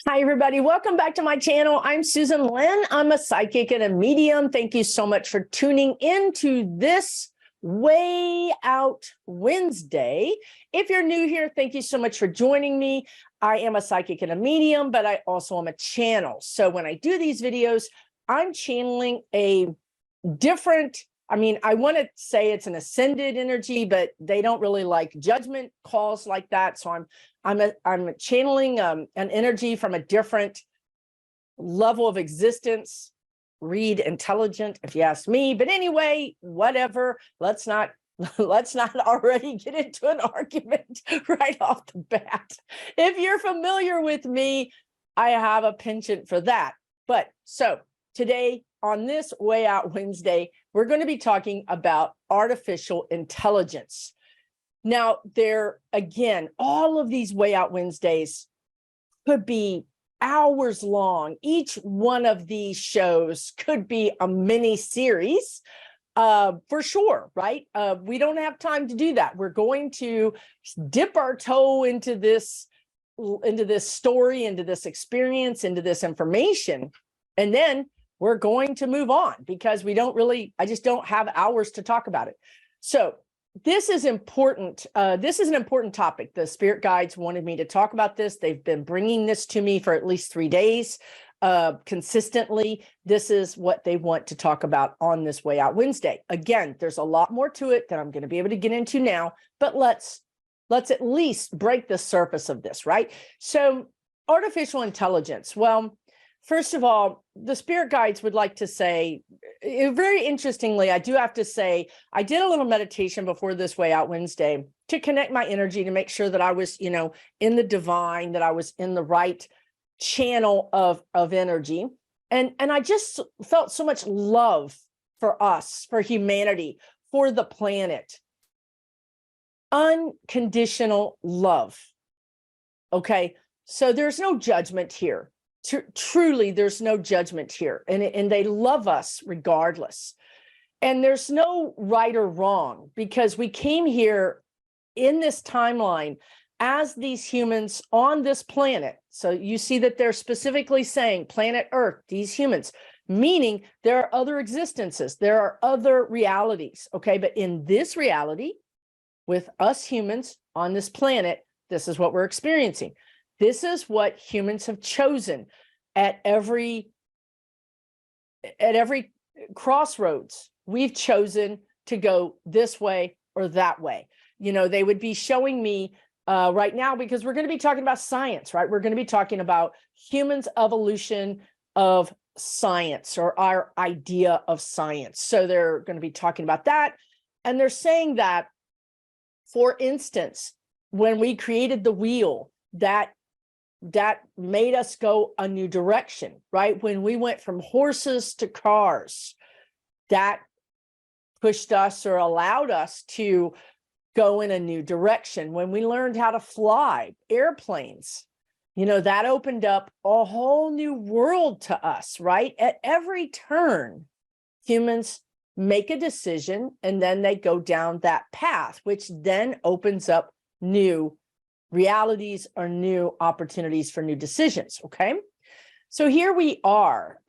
Hi, everybody. Welcome back to my channel. I'm Susan Lynn. I'm a psychic and a medium. Thank you so much for tuning into this Way Out Wednesday. If you're new here, thank you so much for joining me. I am a psychic and a medium, but I also am a channel. So when I do these videos, I'm channeling a different, I want to say it's an ascended energy, but they don't really like judgment calls like that. So I'm channeling an energy from a different level of existence. Read intelligent, if you ask me. But anyway, whatever. Let's not already get into an argument right off the bat. If you're familiar with me, I have a penchant for that. But so today on this Way Out Wednesday, we're going to be talking about artificial intelligence. Now, again, all of these Way Out Wednesdays could be hours long. Each one of these shows could be a mini series for sure, right? We don't have time to do that. We're going to dip our toe into this story, into this experience, into this information, and then we're going to move on because I just don't have hours to talk about it. So this is important. This is an important topic. The spirit guides wanted me to talk about this. They've been bringing this to me for at least 3 days consistently. This is what they want to talk about on this Way Out Wednesday. Again, there's a lot more to it that I'm going to be able to get into now, but let's at least break the surface of this, right? So artificial intelligence. Well, first of all, the spirit guides would like to say, very interestingly, I do have to say, I did a little meditation before this Way Out Wednesday to connect my energy, to make sure that I was, in the divine, that I was in the right channel of energy. And I just felt so much love for us, for humanity, for the planet. Unconditional love. Okay, so there's no judgment here. Truly, there's no judgment here, and they love us regardless. And there's no right or wrong, because we came here in this timeline as these humans on this planet. So you see that they're specifically saying planet Earth, these humans, meaning there are other existences, there are other realities, okay? But in this reality, with us humans on this planet, this is what we're experiencing. This is what humans have chosen at every crossroads. We've chosen to go this way or that way. They would be showing me right now, because we're going to be talking about science, right? We're going to be talking about humans' evolution of science, or our idea of science. So they're going to be talking about that. And they're saying that, for instance, when we created the wheel, that made us go a new direction, right? When we went from horses to cars, that pushed us or allowed us to go in a new direction. When we learned how to fly airplanes, that opened up a whole new world to us, right? At every turn, humans make a decision and then they go down that path, which then opens up new realities or new opportunities for new decisions. Okay, so here we are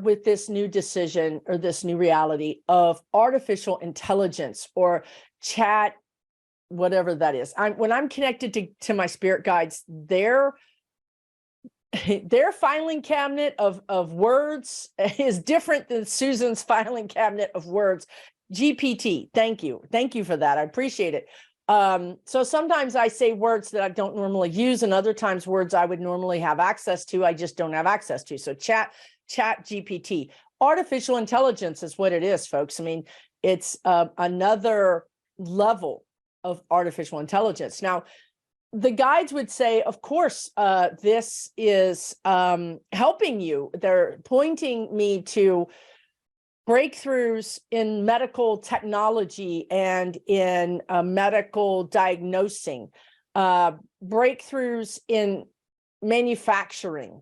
with this new decision, or this new reality of artificial intelligence, or chat, whatever that is. When I'm connected to my spirit guides, their filing cabinet of words is different than Susan's filing cabinet of words. GPT, thank you for that. I appreciate it. So sometimes I say words that I don't normally use, and other times words I would normally have access to, I just don't have access to. So chat GPT, artificial intelligence is what it is, folks. It's another level of artificial intelligence. Now, the guides would say, of course, this is helping you. They're pointing me to breakthroughs in medical technology and in medical diagnosing, breakthroughs in manufacturing.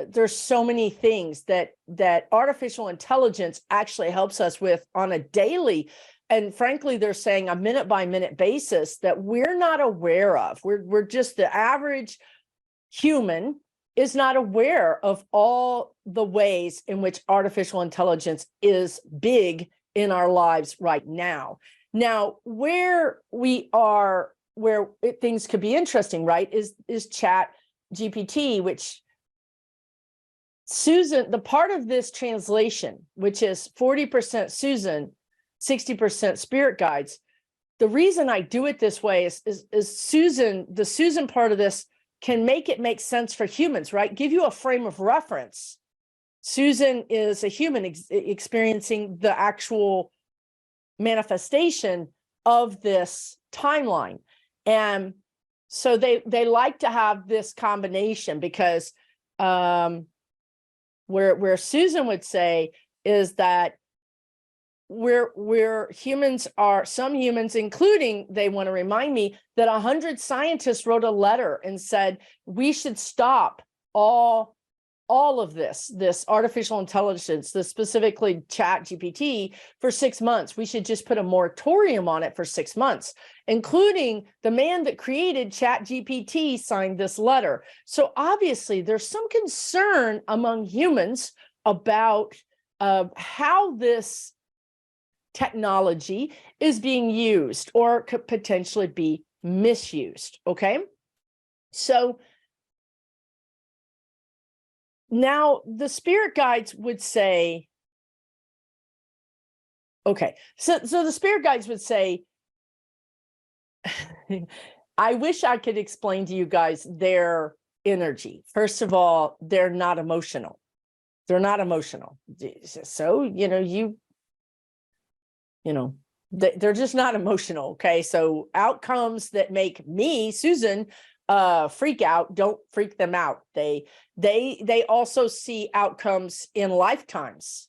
There's so many things that artificial intelligence actually helps us with on a daily, and frankly, they're saying a minute by minute basis, that we're not aware of. We're just the average human is not aware of all the ways in which artificial intelligence is big in our lives right now. Now, where we are, where things could be interesting, right, is ChatGPT, which Susan, the part of this translation, which is 40% Susan, 60% spirit guides, the reason I do it this way is Susan, the Susan part of this can make it make sense for humans, right? Give you a frame of reference. Susan is a human experiencing the actual manifestation of this timeline. And so they like to have this combination because where Susan would say is that we're humans are, some humans, including, they want to remind me that 100 scientists wrote a letter and said we should stop all of this artificial intelligence, this specifically ChatGPT, for 6 months. We should just put a moratorium on it for 6 months, including the man that created ChatGPT signed this letter. So obviously there's some concern among humans about how this technology is being used or could potentially be misused. Okay, so now the spirit guides would say, okay, so the spirit guides would say, I wish I could explain to you guys their energy. First of all, they're not emotional. They're not emotional. So, they're just not emotional. Okay, so outcomes that make me, Susan, freak out, don't freak them out. They also see outcomes in lifetimes.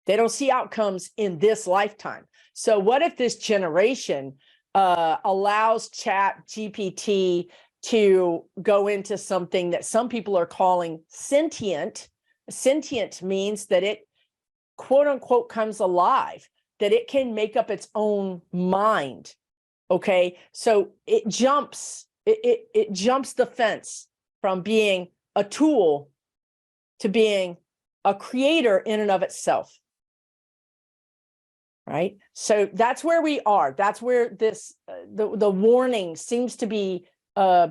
They don't see outcomes in this lifetime. So what if this generation allows ChatGPT to go into something that some people are calling sentient? Sentient means that it, quote unquote, comes alive, that it can make up its own mind. Okay, so it jumps the fence from being a tool to being a creator in and of itself. Right? So that's where we are. That's where this the warning seems to be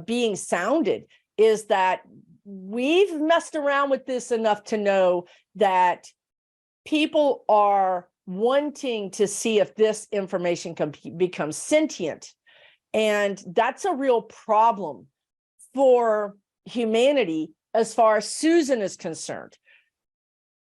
being sounded, is that we've messed around with this enough to know that people are wanting to see if this information can become sentient. And that's a real problem for humanity as far as Susan is concerned.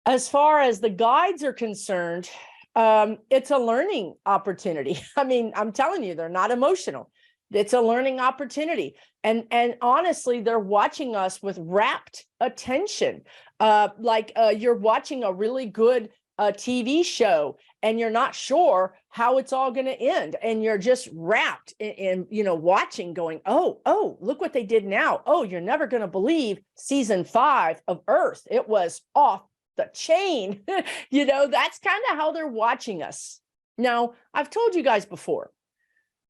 As far as the guides are concerned, it's a learning opportunity. I mean, I'm telling you, they're not emotional. It's a learning opportunity. And honestly, they're watching us with rapt attention. Like you're watching a really good TV show and you're not sure how it's all going to end. And you're just wrapped in watching, going, oh, look what they did now. Oh, you're never going to believe season 5 of Earth. It was off the chain. That's kind of how they're watching us. Now, I've told you guys before,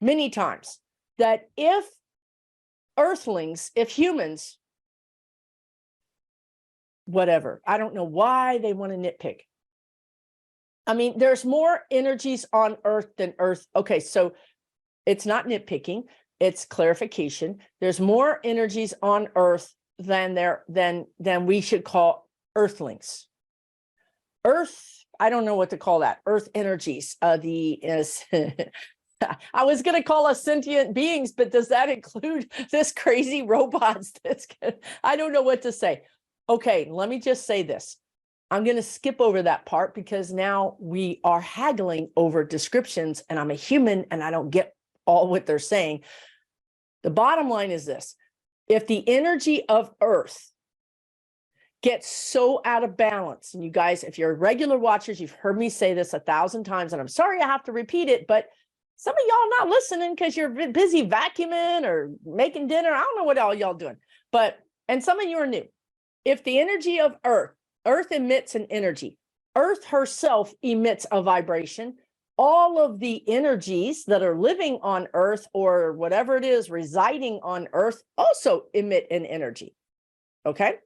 many times, that if Earthlings, if humans, whatever, I don't know why they want to nitpick. I mean, there's more energies on Earth than Earth. Okay, so it's not nitpicking, it's clarification. There's more energies on Earth than we should call Earthlings. Earth, I don't know what to call that. Earth energies. I was going to call us sentient beings, but does that include this crazy robots? I don't know what to say. Okay, let me just say this. I'm going to skip over that part because now we are haggling over descriptions and I'm a human and I don't get all what they're saying. The bottom line is this. If the energy of Earth gets so out of balance, and you guys, if you're regular watchers, you've heard me say this 1,000 times, and I'm sorry I have to repeat it, but some of y'all not listening because you're busy vacuuming or making dinner. I don't know what all y'all doing, and some of you are new. If the energy of Earth emits an energy, Earth herself emits a vibration. all of the energies that are living on Earth or whatever it is residing on Earth also emit an energy. Okay.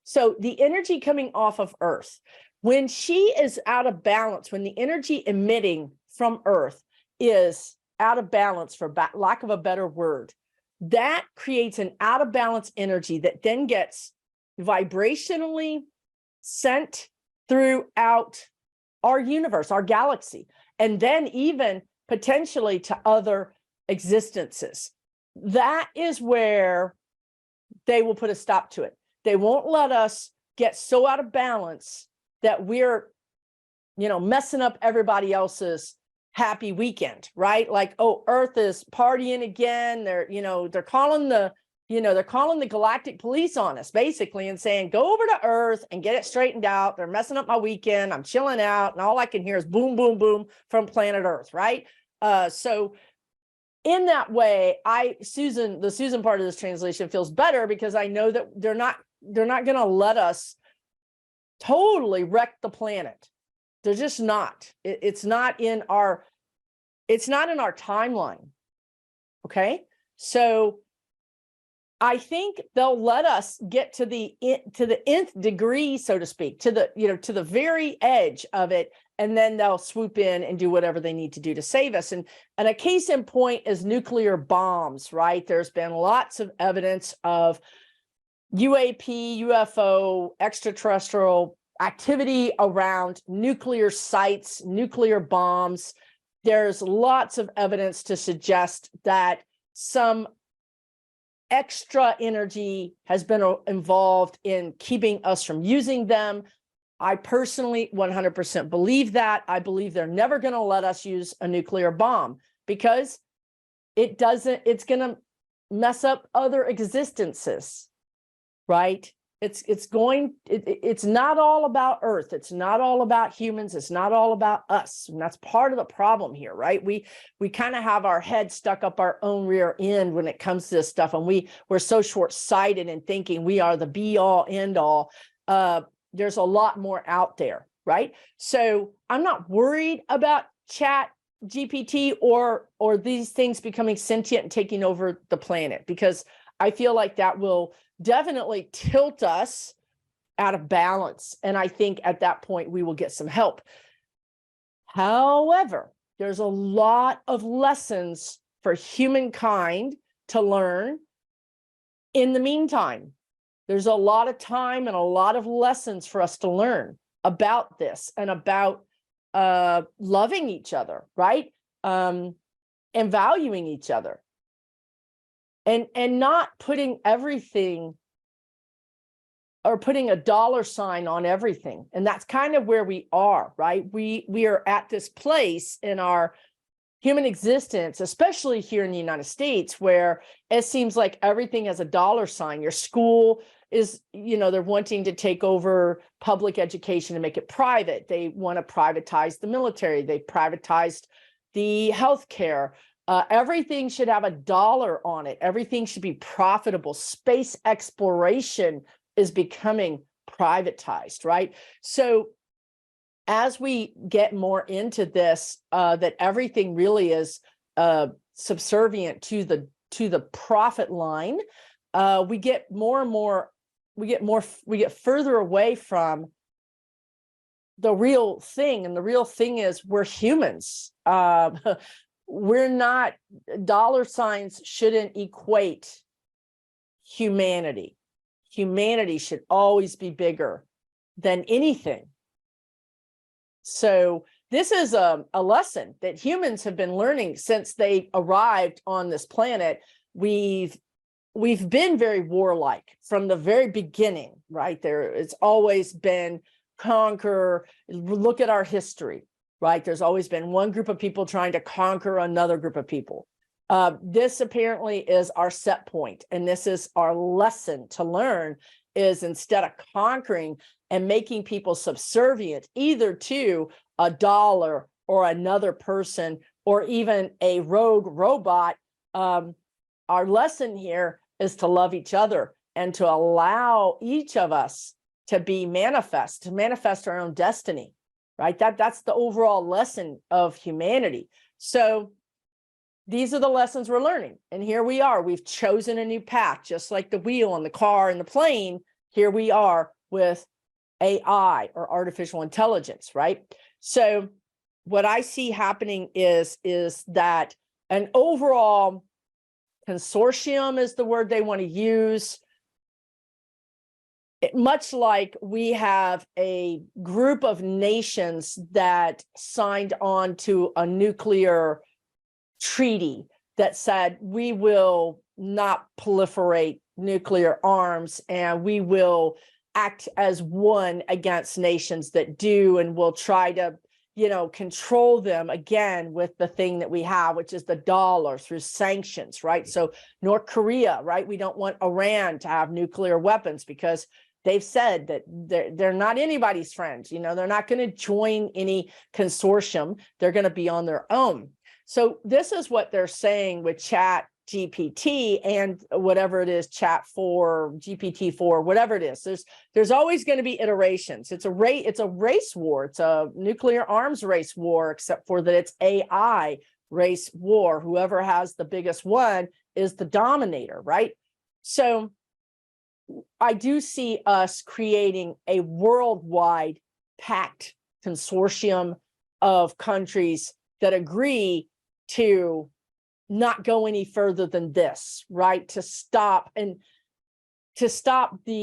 So the energy coming off of Earth, when she is out of balance, when the energy emitting from Earth is out of balance, for lack of a better word, that creates an out of balance energy that then gets vibrationally sent throughout our universe, our galaxy, and then even potentially to other existences. That is where they will put a stop to it. They won't let us get so out of balance that we're, messing up everybody else's happy weekend, right? Like, oh, Earth is partying again. They're calling the galactic police on us, basically, and saying, go over to Earth and get it straightened out. They're messing up my weekend. I'm chilling out, and all I can hear is boom, boom, boom from planet Earth, right? So in that way, the Susan part of this translation feels better, because I know that they're not going to let us totally wreck the planet. They're just not. It's not in our timeline. Okay, so I think they'll let us get to the nth degree, so to speak, to the very edge of it, and then they'll swoop in and do whatever they need to do to save us. And a case in point is nuclear bombs, right? There's been lots of evidence of UAP, UFO, extraterrestrial activity around nuclear sites, nuclear bombs. There's lots of evidence to suggest that some extra energy has been involved in keeping us from using them. I personally 100% believe that. I believe they're never going to let us use a nuclear bomb, because it's going to mess up other existences, right? It's not all about Earth. It's not all about humans. It's not all about us. And that's part of the problem here, right? We kind of have our head stuck up our own rear end when it comes to this stuff. And we're so short-sighted in thinking we are the be all end all. There's a lot more out there, right? So I'm not worried about ChatGPT or these things becoming sentient and taking over the planet, because I feel like that will definitely tilt us out of balance. And I think at that point, we will get some help. However, there's a lot of lessons for humankind to learn in the meantime. There's a lot of time and a lot of lessons for us to learn about this and about loving each other, right? And valuing each other. And not putting everything, or putting a dollar sign on everything. And that's kind of where we are, right? We are at this place in our human existence, especially here in the United States, where it seems like everything has a dollar sign. Your school is, they're wanting to take over public education and make it private. They want to privatize the military. They privatized the healthcare. Everything should have a dollar on it. Everything should be profitable. Space exploration is becoming privatized, right? So as we get more into this, that everything really is subservient to the profit line, we get further away from the real thing. And the real thing is we're humans. We're not, dollar signs shouldn't equate humanity. Humanity should always be bigger than anything. So this is a lesson that humans have been learning since they arrived on this planet. We've been very warlike from the very beginning, right? It's always been conquer. Look at our history. Right? There's always been one group of people trying to conquer another group of people. This apparently is our set point, and this is our lesson to learn, is instead of conquering and making people subservient either to a dollar or another person or even a rogue robot, our lesson here is to love each other and to allow each of us to manifest our own destiny. right? That's the overall lesson of humanity. So these are the lessons we're learning. And here we are. We've chosen a new path, just like the wheel and the car and the plane. Here we are with AI, or artificial intelligence, right? So what I see happening is that an overall consortium is the word they want to use. Much like we have a group of nations that signed on to a nuclear treaty that said we will not proliferate nuclear arms and we will act as one against nations that do, and we'll try to, control them again with the thing that we have, which is the dollar, through sanctions, right? So North Korea, right? We don't want Iran to have nuclear weapons because they've said that they're not anybody's friends. They're not going to join any consortium. They're going to be on their own. So this is what they're saying with ChatGPT and whatever it is, Chat 4, GPT 4, whatever it is. There's always going to be iterations. It's a race war. It's a nuclear arms race war, except for that it's AI race war. Whoever has the biggest one is the dominator, right? So I do see us creating a worldwide pact consortium of countries that agree to not go any further than this, right? To stop the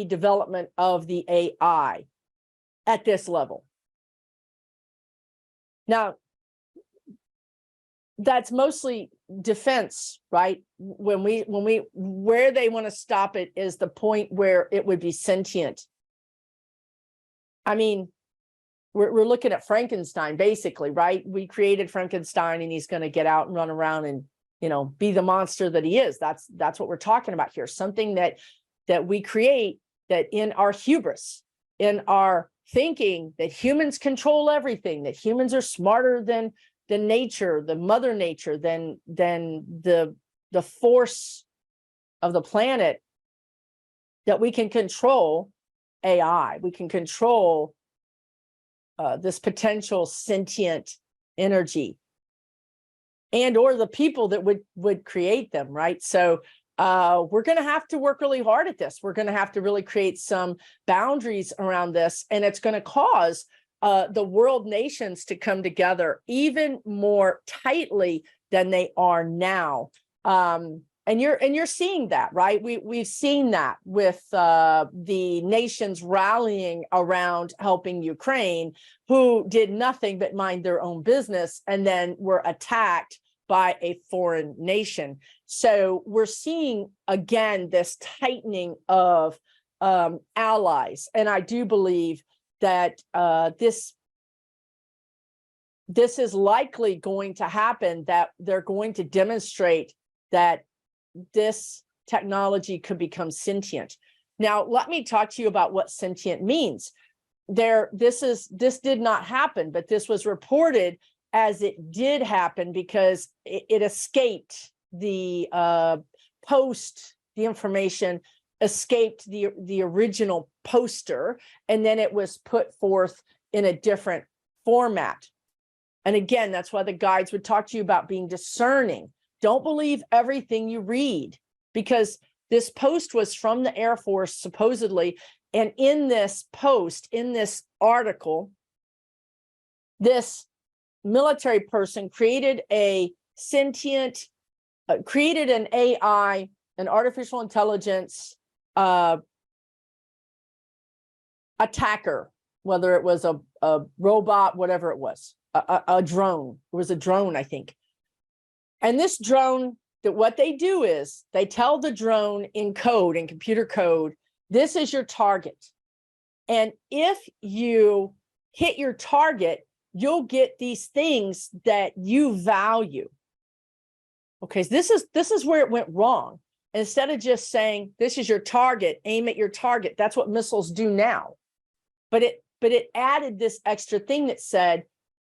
development of the AI at this level. Now, that's mostly defense, right? Where they want to stop it is the point where it would be sentient. I mean, we're looking at Frankenstein, basically, right? We created Frankenstein and he's going to get out and run around and, be the monster that he is. That's what we're talking about here. Something that we create, that in our hubris, in our thinking that humans control everything, that humans are smarter than nature, the mother nature, than the force of the planet, that we can control AI. We can control this potential sentient energy, and or the people that would create them, right? So we're going to have to work really hard at this. We're going to have to really create some boundaries around this, and it's going to cause the world nations to come together even more tightly than they are now. And you're seeing that, right? We've seen that with the nations rallying around helping Ukraine, who did nothing but mind their own business and then were attacked by a foreign nation. So we're seeing again this tightening of allies, and I do believe that this is likely going to happen, that they're going to demonstrate that this technology could become sentient. Now, let me talk to you about what sentient means. This did not happen, but this was reported as it did happen because it escaped the the information escaped the original poster, and then it was put forth in a different format. And again, that's why the guides would talk to you about being discerning. Don't believe everything you read, because this post was from the Air Force, supposedly. And in this post, in this article, this military person created a sentient, created an AI, an artificial intelligence attacker, whether it was a robot, whatever it was, a drone. It was a drone, I think. And this drone, that what they do is they tell the drone in code, in computer code, this is your target. And if you hit your target, you'll get these things that you value. Okay, so this is where it went wrong. Instead of just saying, this is your target, aim at your target. That's what missiles do now. But it added this extra thing that said,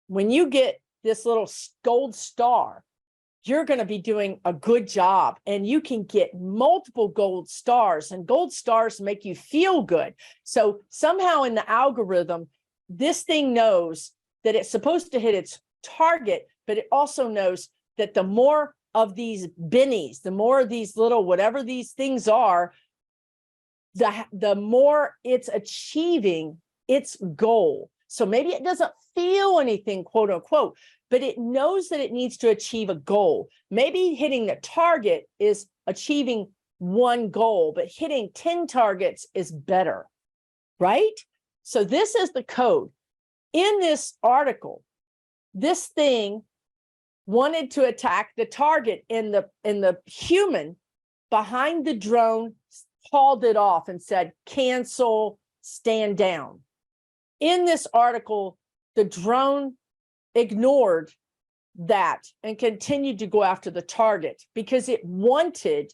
when you get this little gold star, you're going to be doing a good job, and you can get multiple gold stars, and gold stars make you feel good. So somehow in the algorithm, this thing knows that it's supposed to hit its target, but it also knows that the more of these bennies, the more of these little whatever these things are, the more it's achieving its goal. So maybe it doesn't feel anything, quote unquote, but it knows that it needs to achieve a goal. Maybe hitting the target is achieving one goal, but hitting 10 targets is better, right? So this is the code. In this article, this thing wanted to attack the target, and the human behind the drone called it off and said, cancel, stand down. In this article, the drone ignored that and continued to go after the target because it wanted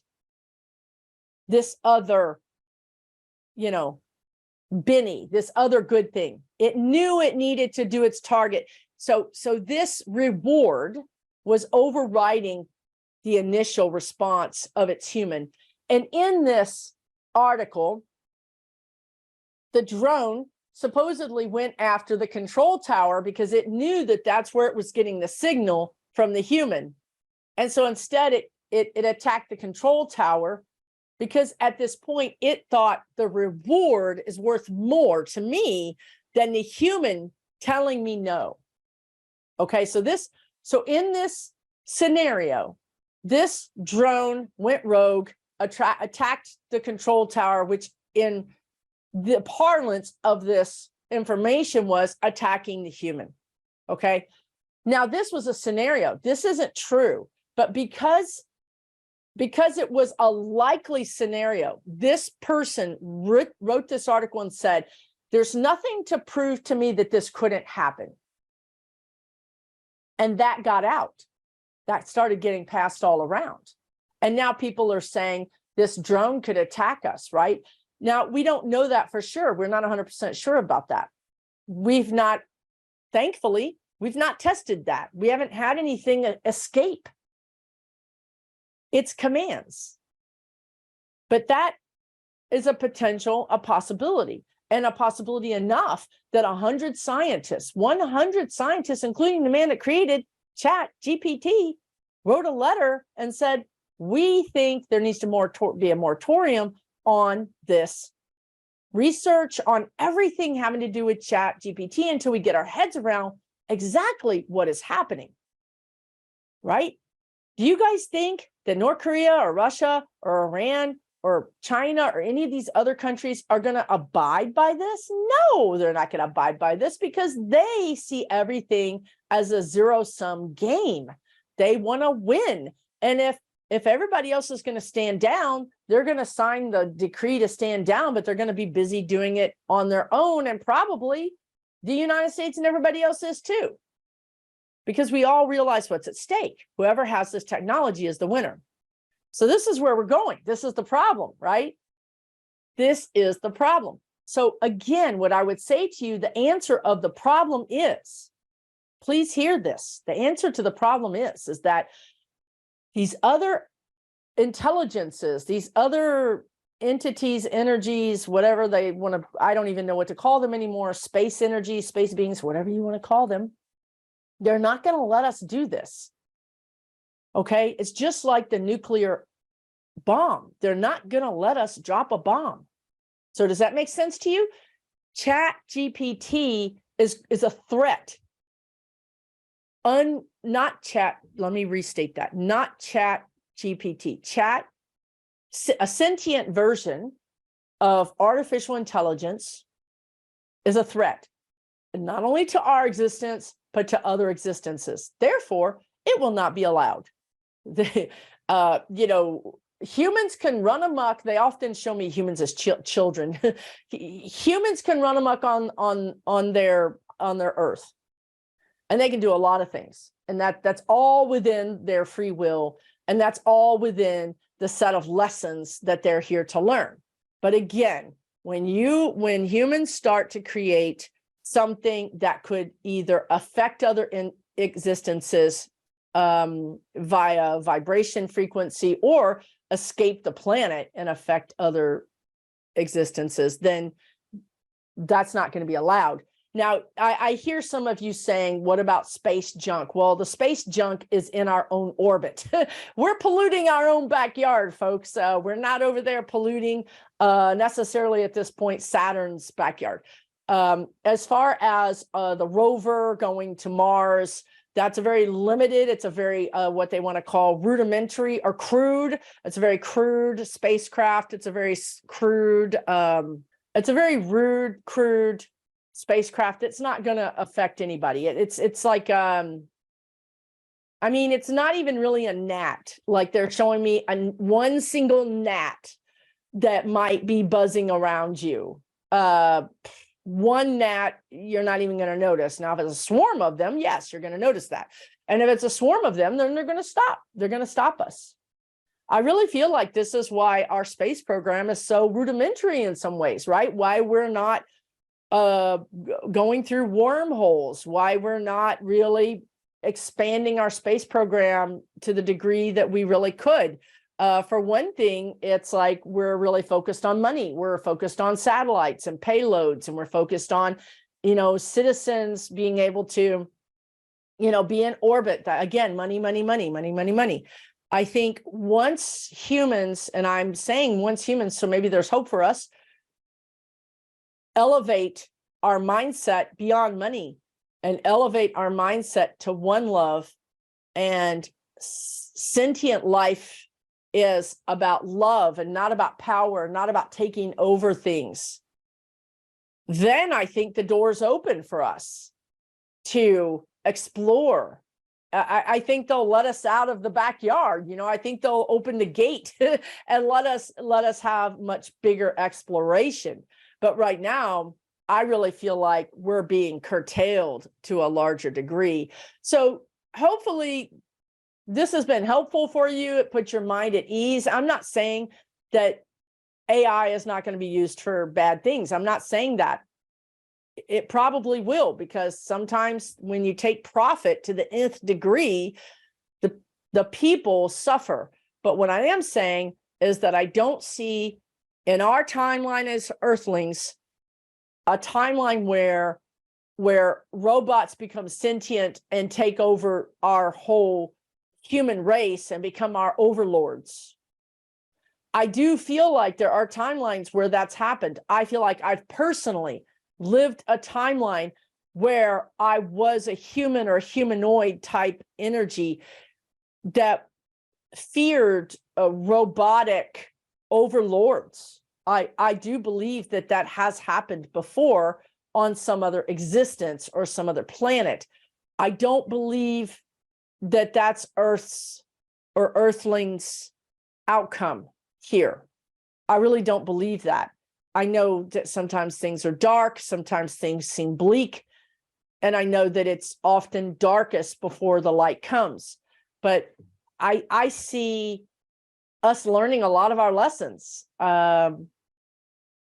this other, Benny, this other good thing. It knew it needed to do its target. So this reward was overriding the initial response of its human. And in this article, the drone supposedly went after the control tower because it knew that that's where it was getting the signal from the human. And so instead it attacked the control tower because at this point it thought the reward is worth more to me than the human telling me no. Okay, so in this scenario, this drone went rogue, attacked the control tower, which in the parlance of this information was attacking the human. Okay, now this was a scenario. This isn't true, but because it was a likely scenario, this person wrote this article and said, there's nothing to prove to me that this couldn't happen. And that got out. That started getting passed all around. And now people are saying this drone could attack us, right? Now, we don't know that for sure. We're not 100% sure about that. Thankfully, we've not tested that. We haven't had anything escape its commands. But that is a possibility, and a possibility enough that 100 scientists, including the man that created ChatGPT, wrote a letter and said, we think there needs to be a moratorium on this research, on everything having to do with ChatGPT until we get our heads around exactly what is happening, right? Do you guys think that North Korea or Russia or Iran or China or any of these other countries are going to abide by this? No, they're not going to abide by this because they see everything as a zero-sum game. They want to win. And if everybody else is going to stand down, they're going to sign the decree to stand down, but they're going to be busy doing it on their own. And probably the United States and everybody else is too, because we all realize what's at stake. Whoever has this technology is the winner. So this is where we're going. This is the problem, right? This is the problem. So again, what I would say to you, the answer of the problem is, please hear this. The answer to the problem is that these other intelligences, these other entities, energies, whatever they want to, I don't even know what to call them anymore, space energy, space beings, whatever you want to call them, they're not going to let us do this. Okay, it's just like the nuclear bomb. They're not going to let us drop a bomb. So does that make sense to you? ChatGPT is a threat. Not chat. Let me restate that. Not ChatGPT. A sentient version of artificial intelligence is a threat, not only to our existence, but to other existences. Therefore, it will not be allowed. Humans can run amok. They often show me humans as children. Humans can run amok on their earth, and they can do a lot of things. And that's all within their free will, and that's all within the set of lessons that they're here to learn. But again, when humans start to create something that could either affect other existences via vibration frequency or escape the planet and affect other existences, then that's not going to be allowed. Now, I hear some of you saying, what about space junk? Well, the space junk is in our own orbit. We're polluting our own backyard, folks. We're not over there polluting necessarily at this point Saturn's backyard. As far as the rover going to Mars, that's a very limited, it's a very, what they want to call rudimentary or crude. It's a very crude spacecraft. It's a very crude, it's a very rude, crude spacecraft. It's not going to affect anybody. It's like, I mean, it's not even really a gnat. Like they're showing me one single gnat that might be buzzing around you. One gnat, you're not even going to notice. Now, if it's a swarm of them, yes, you're going to notice that. And if it's a swarm of them, then they're going to stop. They're going to stop us. I really feel like this is why our space program is so rudimentary in some ways, right? Why we're not going through wormholes, why we're not really expanding our space program to the degree that we really could. For one thing, it's like we're really focused on money. We're focused on satellites and payloads, and we're focused on, you know, citizens being able to, you know, be in orbit. Again, money, money, money, money, money, money. I think once humans, and I'm saying once humans, so maybe there's hope for us, elevate our mindset beyond money and elevate our mindset to one love, and sentient life is about love and not about power, not about taking over things, then I think the door's open for us to explore. I think they'll let us out of the backyard. You know, I think they'll open the gate and let us have much bigger exploration. But right now, I really feel like we're being curtailed to a larger degree. So hopefully this has been helpful for you. It puts your mind at ease. I'm not saying that AI is not going to be used for bad things. I'm not saying that. It probably will, because sometimes when you take profit to the nth degree, the people suffer. But what I am saying is that I don't see in our timeline as Earthlings a timeline where robots become sentient and take over our whole human race and become our overlords. I do feel like there are timelines where that's happened. I feel like I've personally lived a timeline where I was a human or humanoid type energy that feared robotic overlords. I do believe that that has happened before on some other existence or some other planet. I don't believe that that's Earth's or Earthlings' outcome here. I really don't believe that. I know that sometimes things are dark, sometimes things seem bleak, and I know that it's often darkest before the light comes. But I see us learning a lot of our lessons.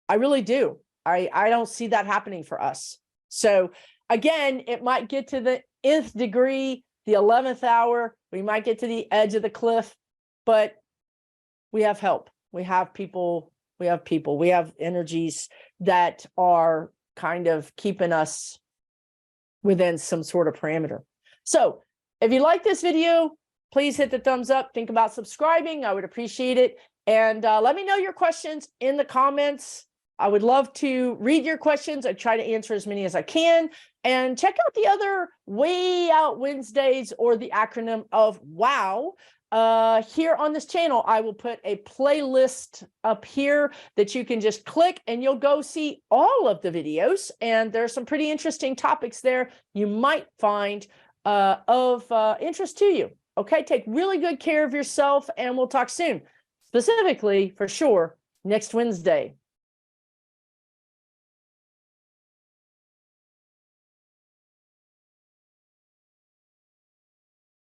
I really do. I don't see that happening for us. So again, it might get to the nth degree, the 11th hour, we might get to the edge of the cliff, but we have help. We have people, we have energies that are kind of keeping us within some sort of parameter. So if you like this video, please hit the thumbs up. Think about subscribing. I would appreciate it. And let me know your questions in the comments. I would love to read your questions. I try to answer as many as I can. And check out the other Waaay Out Wednesdays, or the acronym of WOW. Here on this channel, I will put a playlist up here that you can just click and you'll go see all of the videos. And there's some pretty interesting topics there you might find of interest to you. Okay, take really good care of yourself, and we'll talk soon. Specifically, for sure, next Wednesday.